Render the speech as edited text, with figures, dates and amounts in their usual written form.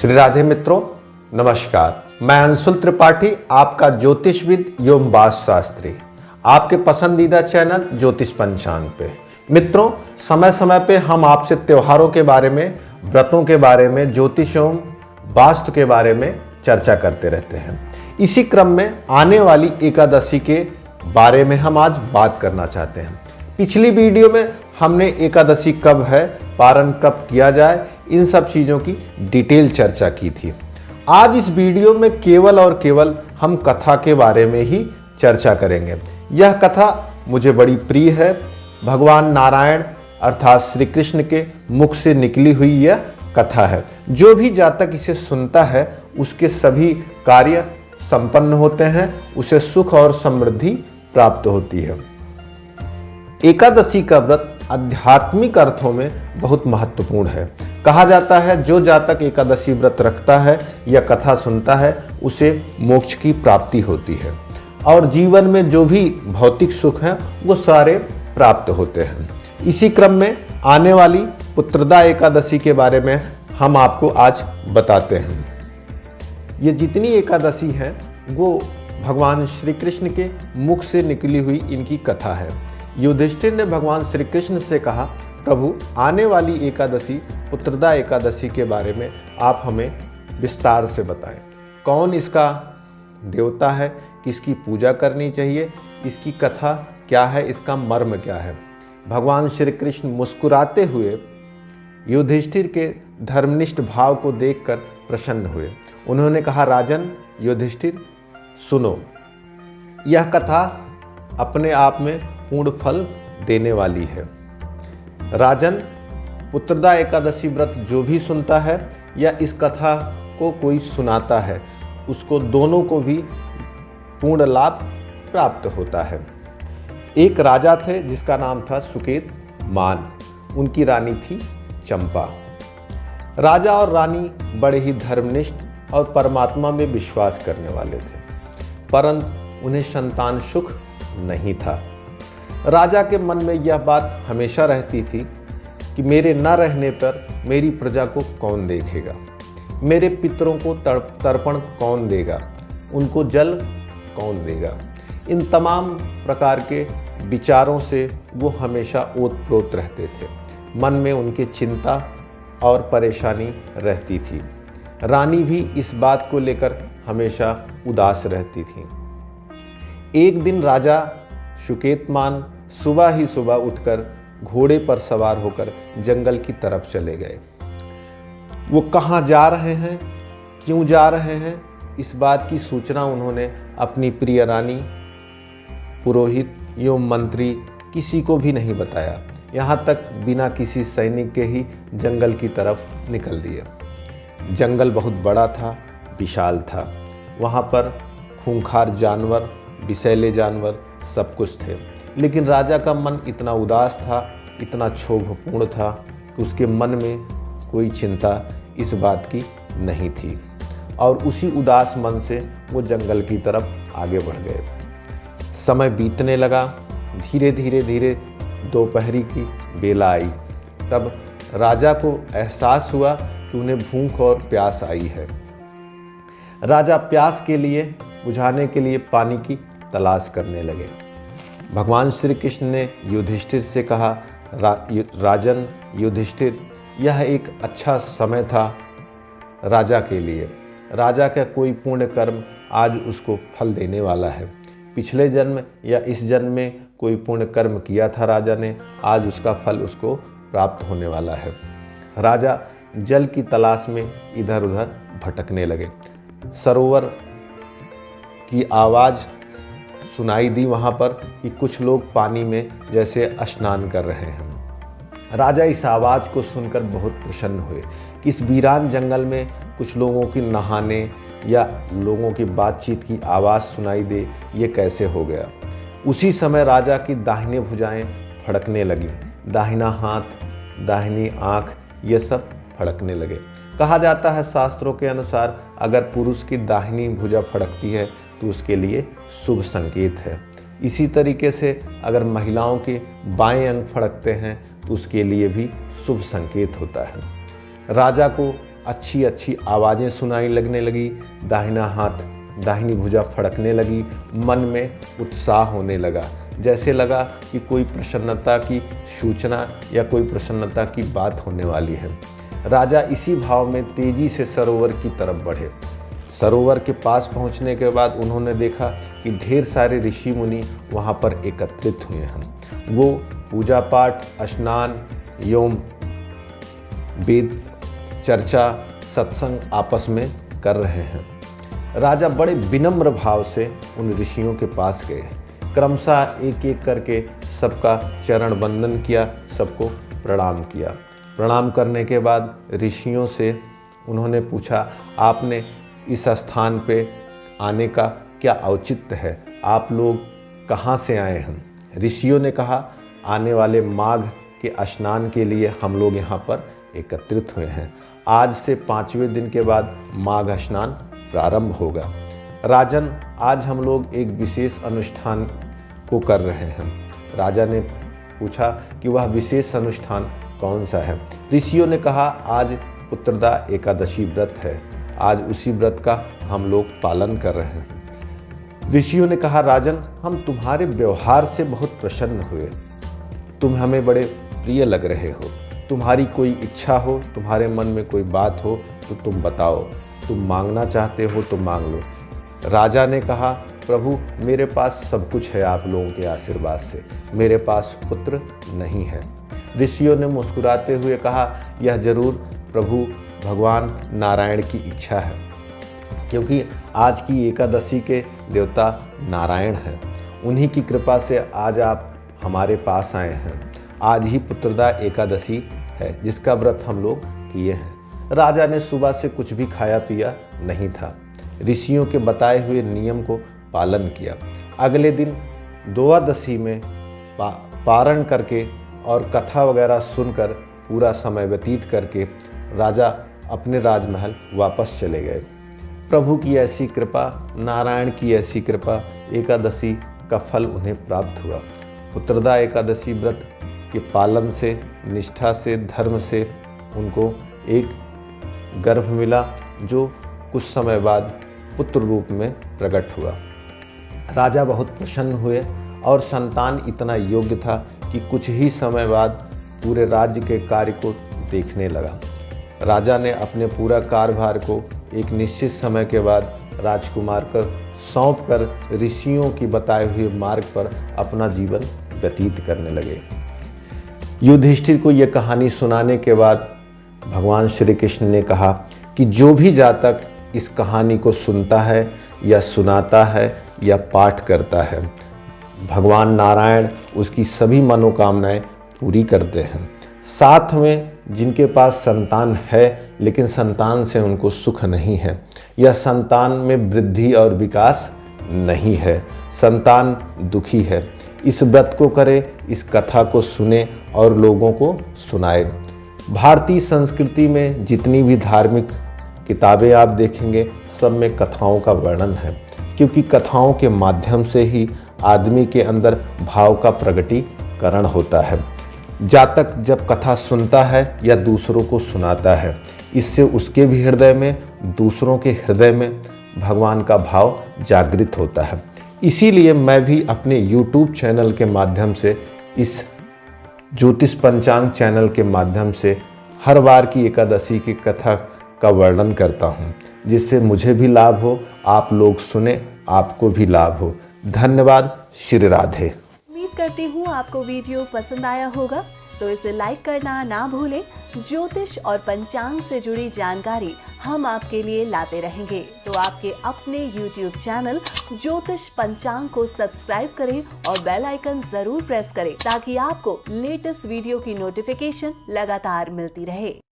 श्री राधे मित्रों, नमस्कार। मैं अंशुल त्रिपाठी, आपका ज्योतिषविद एवं वास्तु शास्त्री, आपके पसंदीदा चैनल ज्योतिष पंचांग पे। मित्रों, समय समय पे हम आपसे त्योहारों के बारे में, व्रतों के बारे में, ज्योतिष एवं वास्तु के बारे में चर्चा करते रहते हैं। इसी क्रम में आने वाली एकादशी के बारे में हम आज बात करना चाहते हैं। पिछली वीडियो में हमने एकादशी कब है, पारण कब किया जाए, इन सब चीज़ों की डिटेल चर्चा की थी। आज इस वीडियो में केवल और केवल हम कथा के बारे में ही चर्चा करेंगे। यह कथा मुझे बड़ी प्रिय है। भगवान नारायण अर्थात श्री कृष्ण के मुख से निकली हुई यह कथा है। जो भी जातक इसे सुनता है उसके सभी कार्य संपन्न होते हैं, उसे सुख और समृद्धि प्राप्त होती है। एकादशी का व्रत आध्यात्मिक अर्थों में बहुत महत्वपूर्ण है। कहा जाता है जो जातक एकादशी व्रत रखता है या कथा सुनता है उसे मोक्ष की प्राप्ति होती है और जीवन में जो भी भौतिक सुख हैं वो सारे प्राप्त होते हैं। इसी क्रम में आने वाली पुत्रदा एकादशी के बारे में हम आपको आज बताते हैं। ये जितनी एकादशी हैं वो भगवान श्री कृष्ण के मुख से निकली हुई इनकी कथा है। युधिष्ठिर ने भगवान श्री कृष्ण से कहा, प्रभु आने वाली एकादशी पुत्रदा एकादशी के बारे में आप हमें विस्तार से बताएं। कौन इसका देवता है, किसकी पूजा करनी चाहिए, इसकी कथा क्या है, इसका मर्म क्या है। भगवान श्री कृष्ण मुस्कुराते हुए युधिष्ठिर के धर्मनिष्ठ भाव को देखकर प्रसन्न हुए। उन्होंने कहा, राजन युधिष्ठिर सुनो, यह कथा अपने आप में पूर्ण फल देने वाली है। राजन, पुत्रदा एकादशी व्रत जो भी सुनता है या इस कथा को कोई सुनाता है उसको दोनों को भी पूर्ण लाभ प्राप्त होता है। एक राजा थे जिसका नाम था सुकेत मान। उनकी रानी थी चंपा। राजा और रानी बड़े ही धर्मनिष्ठ और परमात्मा में विश्वास करने वाले थे, परंतु उन्हें संतान सुख नहीं था। राजा के मन में यह बात हमेशा रहती थी कि मेरे न रहने पर मेरी प्रजा को कौन देखेगा, मेरे पितरों को तर्पण कौन देगा, उनको जल कौन देगा। इन तमाम प्रकार के विचारों से वो हमेशा ओतप्रोत रहते थे। मन में उनके चिंता और परेशानी रहती थी। रानी भी इस बात को लेकर हमेशा उदास रहती थी। एक दिन राजा सुकेतमान सुबह ही सुबह उठकर घोड़े पर सवार होकर जंगल की तरफ चले गए। वो कहाँ जा रहे हैं, क्यों जा रहे हैं, इस बात की सूचना उन्होंने अपनी प्रिय रानी, पुरोहित एवं मंत्री किसी को भी नहीं बताया। यहाँ तक बिना किसी सैनिक के ही जंगल की तरफ निकल दिए। जंगल बहुत बड़ा था, विशाल था। वहाँ पर खूंखार जानवर, विषैले जानवर सब कुछ थे, लेकिन राजा का मन इतना उदास था, इतना क्षोभपूर्ण था कि उसके मन में कोई चिंता इस बात की नहीं थी और उसी उदास मन से वो जंगल की तरफ आगे बढ़ गए। समय बीतने लगा। धीरे धीरे दोपहरी की बेला आई। तब राजा को एहसास हुआ कि उन्हें भूख और प्यास आई है। राजा प्यास के लिए बुझाने के लिए पानी की तलाश करने लगे। भगवान श्री कृष्ण ने युधिष्ठिर से कहा, राजन युधिष्ठिर, यह एक अच्छा समय था राजा के लिए। राजा का कोई पुण्य कर्म आज उसको फल देने वाला है। पिछले जन्म या इस जन्म में कोई पुण्य कर्म किया था राजा ने, आज उसका फल उसको प्राप्त होने वाला है। राजा जल की तलाश में इधर उधर भटकने लगे। सरोवर की आवाज़ सुनाई दी वहाँ पर कि कुछ लोग पानी में जैसे स्नान कर रहे हैं। राजा इस आवाज़ को सुनकर बहुत प्रसन्न हुए कि इस वीरान जंगल में कुछ लोगों की नहाने या लोगों की बातचीत की आवाज़ सुनाई दे, ये कैसे हो गया। उसी समय राजा की दाहिनी भुजाएं फड़कने लगी, दाहिना हाथ, दाहिनी आँख, ये सब फड़कने लगे। कहा जाता है शास्त्रों के अनुसार अगर पुरुष की दाहिनी भुजा फड़कती है तो उसके लिए शुभ संकेत है। इसी तरीके से अगर महिलाओं के बाएं अंग फड़कते हैं तो उसके लिए भी शुभ संकेत होता है। राजा को अच्छी अच्छी आवाज़ें सुनाई लगने लगी, दाहिना हाथ दाहिनी भुजा फड़कने लगी, मन में उत्साह होने लगा, जैसे लगा कि कोई प्रसन्नता की सूचना या कोई प्रसन्नता की बात होने वाली है। राजा इसी भाव में तेजी से सरोवर की तरफ बढ़े। सरोवर के पास पहुंचने के बाद उन्होंने देखा कि ढेर सारे ऋषि मुनि वहां पर एकत्रित हुए हैं। वो पूजा पाठ, स्नान एवं वेद चर्चा, सत्संग आपस में कर रहे हैं। राजा बड़े विनम्र भाव से उन ऋषियों के पास गए, क्रमशः एक एक करके सबका चरण वंदन किया, सबको प्रणाम किया। प्रणाम करने के बाद ऋषियों से उन्होंने पूछा, आपने इस स्थान पे आने का क्या औचित्य है? आप लोग कहाँ से आए हैं? ऋषियों ने कहा, आने वाले माघ के स्नान के लिए हम लोग यहाँ पर एकत्रित हुए हैं। आज से 5वें दिन के बाद माघ स्नान प्रारंभ होगा। राजन, आज हम लोग एक विशेष अनुष्ठान को कर रहे हैं। राजा ने पूछा कि वह विशेष अनुष्ठान कौन सा है? ऋषियों ने कहा, आज पुत्रदा एकादशी व्रत है, आज उसी व्रत का हम लोग पालन कर रहे हैं। ऋषियों ने कहा, राजन, हम तुम्हारे व्यवहार से बहुत प्रसन्न हुए, तुम हमें बड़े प्रिय लग रहे हो। तुम्हारी कोई इच्छा हो, तुम्हारे मन में कोई बात हो तो तुम बताओ, तुम मांगना चाहते हो तो मांग लो। राजा ने कहा, प्रभु, मेरे पास सब कुछ है आप लोगों के आशीर्वाद से, मेरे पास पुत्र नहीं है। ऋषियों ने मुस्कुराते हुए कहा, यह जरूर प्रभु भगवान नारायण की इच्छा है, क्योंकि आज की एकादशी के देवता नारायण हैं। उन्हीं की कृपा से आज आप हमारे पास आए हैं। आज ही पुत्रदा एकादशी है जिसका व्रत हम लोग किए हैं। राजा ने सुबह से कुछ भी खाया पिया नहीं था, ऋषियों के बताए हुए नियम को पालन किया। अगले दिन द्वादशी में पारण करके और कथा वगैरह सुनकर पूरा समय व्यतीत करके राजा अपने राजमहल वापस चले गए। प्रभु की ऐसी कृपा, नारायण की ऐसी कृपा, एकादशी का फल उन्हें प्राप्त हुआ। पुत्रदा एकादशी व्रत के पालन से, निष्ठा से, धर्म से उनको एक गर्भ मिला, जो कुछ समय बाद पुत्र रूप में प्रकट हुआ। राजा बहुत प्रसन्न हुए और संतान इतना योग्य था कि कुछ ही समय बाद पूरे राज्य के कार्य को देखने लगा। राजा ने अपने पूरा कार्यभार को एक निश्चित समय के बाद राजकुमार को सौंप कर ऋषियों की बताए हुए मार्ग पर अपना जीवन व्यतीत करने लगे। युधिष्ठिर को यह कहानी सुनाने के बाद भगवान श्री कृष्ण ने कहा कि जो भी जातक इस कहानी को सुनता है या सुनाता है या पाठ करता है, भगवान नारायण उसकी सभी मनोकामनाएं पूरी करते हैं। साथ में जिनके पास संतान है लेकिन संतान से उनको सुख नहीं है, या संतान में वृद्धि और विकास नहीं है, संतान दुखी है, इस व्रत को करे, इस कथा को सुने और लोगों को सुनाए। भारतीय संस्कृति में जितनी भी धार्मिक किताबें आप देखेंगे, सब में कथाओं का वर्णन है, क्योंकि कथाओं के माध्यम से ही आदमी के अंदर भाव का प्रकटीकरण होता है। जातक जब कथा सुनता है या दूसरों को सुनाता है, इससे उसके भी हृदय में, दूसरों के हृदय में भगवान का भाव जागृत होता है। इसीलिए मैं भी अपने YouTube चैनल के माध्यम से, इस ज्योतिष पंचांग चैनल के माध्यम से हर बार की एकादशी की कथा का वर्णन करता हूँ, जिससे मुझे भी लाभ हो, आप लोग सुने, आपको भी लाभ हो। धन्यवाद। श्री राधे। उम्मीद करती हूँ आपको वीडियो पसंद आया होगा, तो इसे लाइक करना ना भूलें। ज्योतिष और पंचांग से जुड़ी जानकारी हम आपके लिए लाते रहेंगे, तो आपके अपने YouTube चैनल ज्योतिष पंचांग को सब्सक्राइब करें और बेल आइकन जरूर प्रेस करें, ताकि आपको लेटेस्ट वीडियो की नोटिफिकेशन लगातार मिलती रहे।